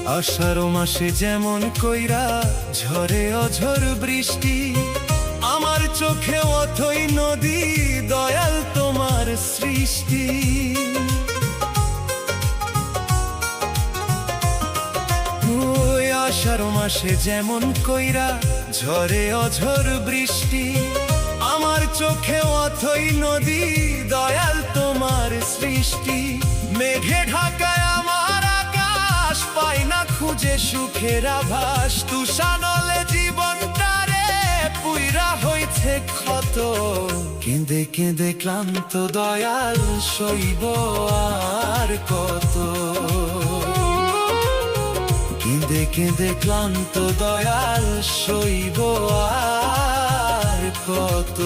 আষাঢ় মাসে যেমন কইরা ঝরে অঝর বৃষ্টি, আমার চোখে অথই নদী, দয়াল তোমার সৃষ্টি। ওই আষাঢ় মাসে যেমন কইরা ঝরে অঝর বৃষ্টি, আমার চোখে অথই নদী, দয়াল তোমার সৃষ্টি। মেঘে ঢাকায় আমার আকাশ, পাই না খুঁজে সুখের আভাস, তুষানলে জীবনটারে পুইরা হইছে ক্ষত। কেঁদে কেঁদে ক্লান্ত দয়াল, সইব আর কত? কেঁদে কেঁদে ক্লান্ত দয়াল, সইব আর কত?